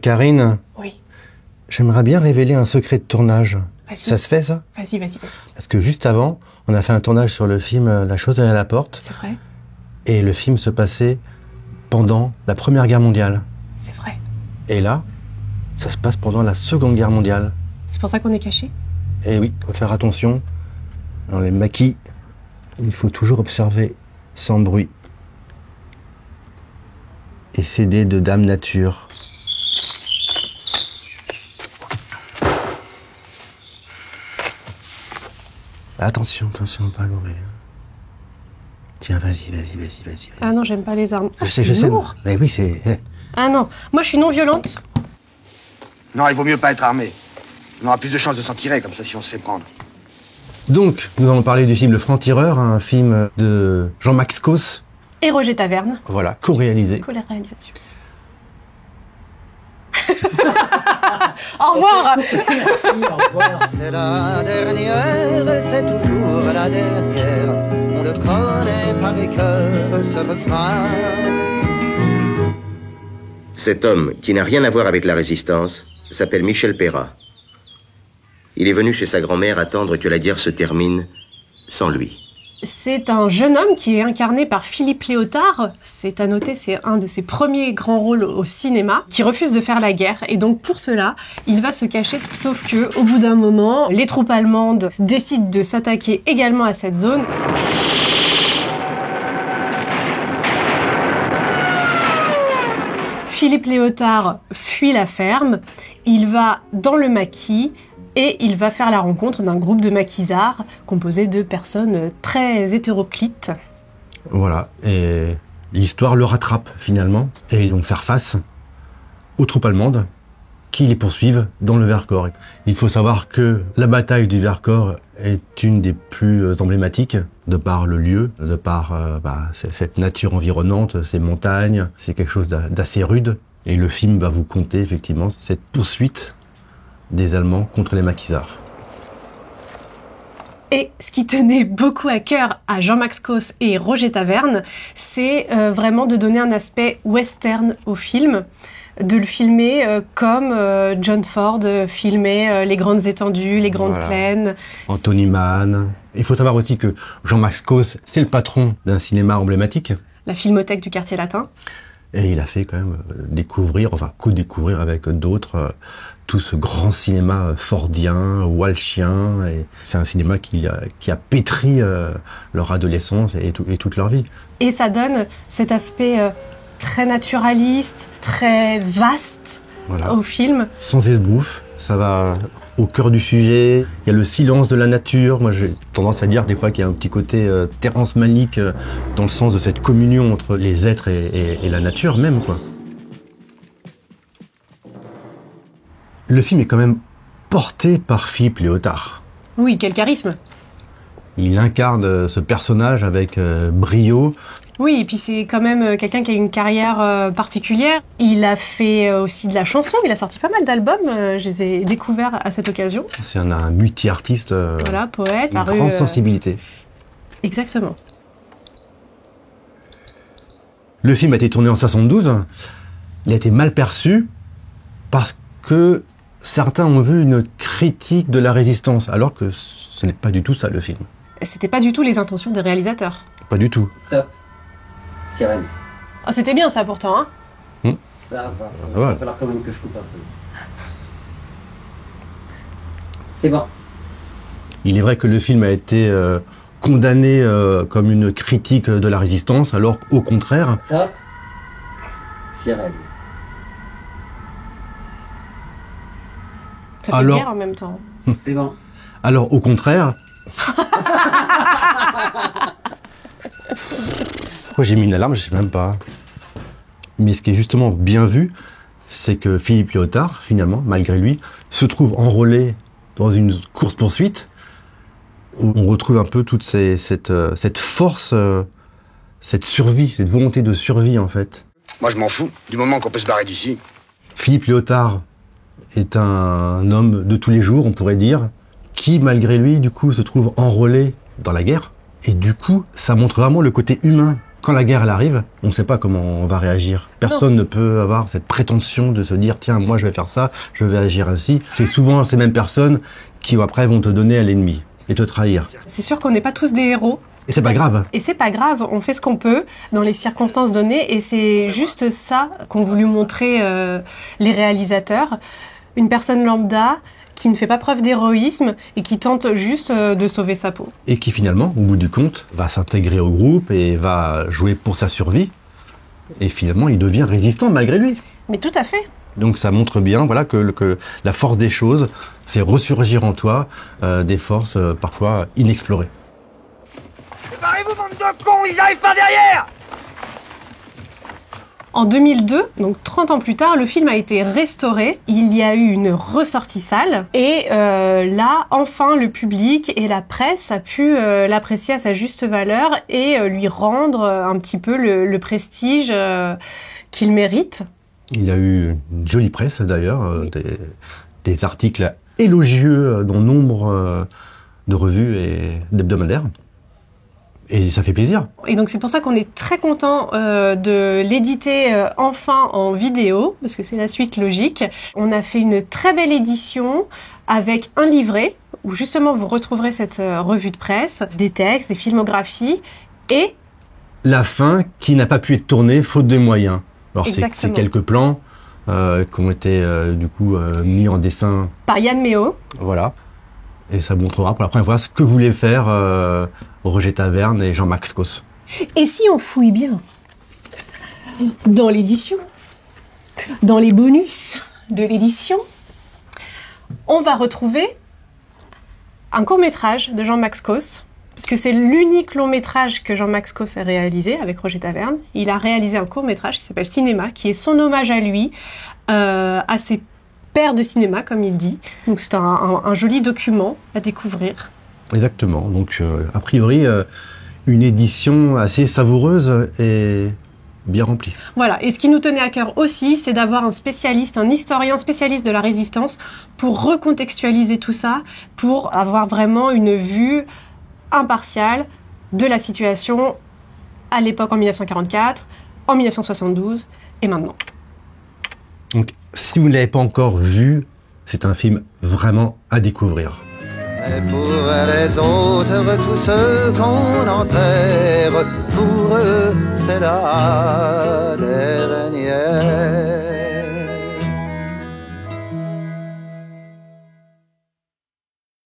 Karine, Oui. j'aimerais bien révéler un secret de tournage. Vas-y. Ça se fait, ça? Vas-y. Parce que juste avant, on a fait un tournage sur le film La chose derrière la porte. C'est vrai. Et le film se passait pendant la Première Guerre mondiale. C'est vrai. Et là, ça se passe pendant la Seconde Guerre mondiale. C'est pour ça qu'on est caché. Et oui, faut faire attention. Dans les maquis, il faut toujours observer sans bruit. Et s'aider de Dame Nature. Attention, pas l'ouvrir. Tiens, vas-y. Ah non, j'aime pas les armes. Ah, Je c'est sais. lourd. Mais oui, c'est... Ah non, moi je suis non violente. Non, il vaut mieux pas être armé. On aura plus de chances de s'en tirer, comme ça, si on se fait prendre. Donc, nous allons parler du film Le Franc-Tireur, un film de Jean-Max Cos. Et Roger Taverne. Voilà, co-réalisé. Co-réalisation. Au revoir. Merci, au revoir. C'est la dernière, c'est toujours la dernière. On le connaît par cœur, ce refrain. Cet homme, qui n'a rien à voir avec la résistance, s'appelle Michel Perrat. Il est venu chez sa grand-mère attendre que la guerre se termine sans lui. C'est un jeune homme qui est incarné par Philippe Léotard. C'est à noter, c'est un de ses premiers grands rôles au cinéma, qui refuse de faire la guerre. Et donc pour cela, il va se cacher. Sauf que, au bout d'un moment, les troupes allemandes décident de s'attaquer également à cette zone. Philippe Léotard fuit la ferme. Il va dans le maquis. Et il va faire la rencontre d'un groupe de maquisards composé de personnes très hétéroclites. Voilà, et l'histoire le rattrape finalement, et ils vont faire face aux troupes allemandes qui les poursuivent dans le Vercors. Il faut savoir que la bataille du Vercors est une des plus emblématiques, de par le lieu, de par cette nature environnante, ces montagnes, c'est quelque chose d'assez rude. Et le film va vous conter effectivement cette poursuite des Allemands contre les maquisards. Et ce qui tenait beaucoup à cœur à Jean-Max Cos et Roger Taverne, c'est vraiment de donner un aspect western au film, de le filmer comme John Ford filmait les grandes étendues, les grandes plaines. Anthony Mann. Il faut savoir aussi que Jean-Max Cos, c'est le patron d'un cinéma emblématique. La Filmothèque du Quartier Latin. Et il a fait quand même découvrir, enfin co-découvrir avec d'autres, tout ce grand cinéma fordien, walshien. Et c'est un cinéma qui a pétri leur adolescence et toute leur vie. Et ça donne cet aspect très naturaliste, très vaste au film. Sans esbrouffe, ça va au cœur du sujet. Il y a le silence de la nature. Moi, j'ai tendance à dire des fois qu'il y a un petit côté Terrence Malick dans le sens de cette communion entre les êtres et la nature même, quoi. Le film est quand même porté par Philippe Léotard. Oui, quel charisme. Il incarne ce personnage avec brio. Oui, et puis c'est quand même quelqu'un qui a une carrière particulière. Il a fait aussi de la chanson, il a sorti pas mal d'albums, je les ai découverts à cette occasion. C'est un multi-artiste, voilà, poète. une grande sensibilité. Exactement. Le film a été tourné en 72, il a été mal perçu parce que certains ont vu une critique de la résistance, alors que ce n'est pas du tout ça le film. C'était pas du tout les intentions des réalisateurs. Pas du tout. Stop. Sirène. Oh, c'était bien ça pourtant, hein. Ça va falloir quand même que je coupe un peu. C'est bon. Il est vrai que le film a été condamné comme une critique de la résistance, alors au contraire... Stop. Sirène. Ça fait alors... guerre en même temps. C'est bon. Alors au contraire... Pourquoi j'ai mis une alarme, je sais même pas. Mais ce qui est justement bien vu, c'est que Philippe Léotard, finalement, malgré lui, se trouve enrôlé dans une course-poursuite où on retrouve un peu toute cette force, cette survie, cette volonté de survie, en fait. Moi, je m'en fous, du moment qu'on peut se barrer d'ici. Philippe Léotard est un homme de tous les jours, on pourrait dire, qui, malgré lui, du coup, se trouve enrôlé dans la guerre. Et du coup, ça montre vraiment le côté humain Quand la guerre elle arrive, on ne sait pas comment on va réagir. Personne ne peut avoir cette prétention de se dire tiens, moi je vais faire ça, je vais agir ainsi. C'est souvent ces mêmes personnes qui après vont te donner à l'ennemi et te trahir. C'est sûr qu'on n'est pas tous des héros. Et c'est pas grave. Et c'est pas grave, on fait ce qu'on peut dans les circonstances données et c'est juste ça qu'ont voulu montrer les réalisateurs. Une personne lambda qui ne fait pas preuve d'héroïsme et qui tente juste de sauver sa peau. Et qui finalement, au bout du compte, va s'intégrer au groupe et va jouer pour sa survie. Et finalement, il devient résistant malgré lui. Mais tout à fait. Donc ça montre bien voilà, que la force des choses fait ressurgir en toi des forces parfois inexplorées. Préparez-vous, bande de cons, ils arrivent par derrière! En 2002, donc 30 ans plus tard, le film a été restauré. Il y a eu une ressortie salle et là, enfin, le public et la presse a pu l'apprécier à sa juste valeur et lui rendre un petit peu le prestige qu'il mérite. Il y a eu une jolie presse d'ailleurs, des articles élogieux dans nombre de revues et d'hebdomadaires. Et ça fait plaisir. Et donc c'est pour ça qu'on est très content de l'éditer enfin en vidéo, parce que c'est la suite logique. On a fait une très belle édition avec un livret, où justement vous retrouverez cette revue de presse, des textes, des filmographies, et... la fin qui n'a pas pu être tournée faute de moyens. Alors c'est quelques plans qui ont été du coup mis en dessin... par Yann Méo. Voilà. Et ça montrera pour la première fois ce que voulaient faire Roger Taverne et Jean-Max Cos. Et si on fouille bien dans l'édition, dans les bonus de l'édition, on va retrouver un court-métrage de Jean-Max Cos, parce que c'est l'unique long-métrage que Jean-Max Cos a réalisé avec Roger Taverne. Il a réalisé un court-métrage qui s'appelle Cinéma, qui est son hommage à lui, à ses père de cinéma, comme il dit. Donc c'est un joli document à découvrir. Exactement. Donc a priori, une édition assez savoureuse et bien remplie. Voilà. Et ce qui nous tenait à cœur aussi, c'est d'avoir un spécialiste, un historien spécialiste de la Résistance pour recontextualiser tout ça, pour avoir vraiment une vue impartiale de la situation à l'époque en 1944, en 1972 et maintenant. Donc, si vous ne l'avez pas encore vu, c'est un film vraiment à découvrir. Et pour les autres, tous ceux qu'on enterre, pour eux, c'est la dernière.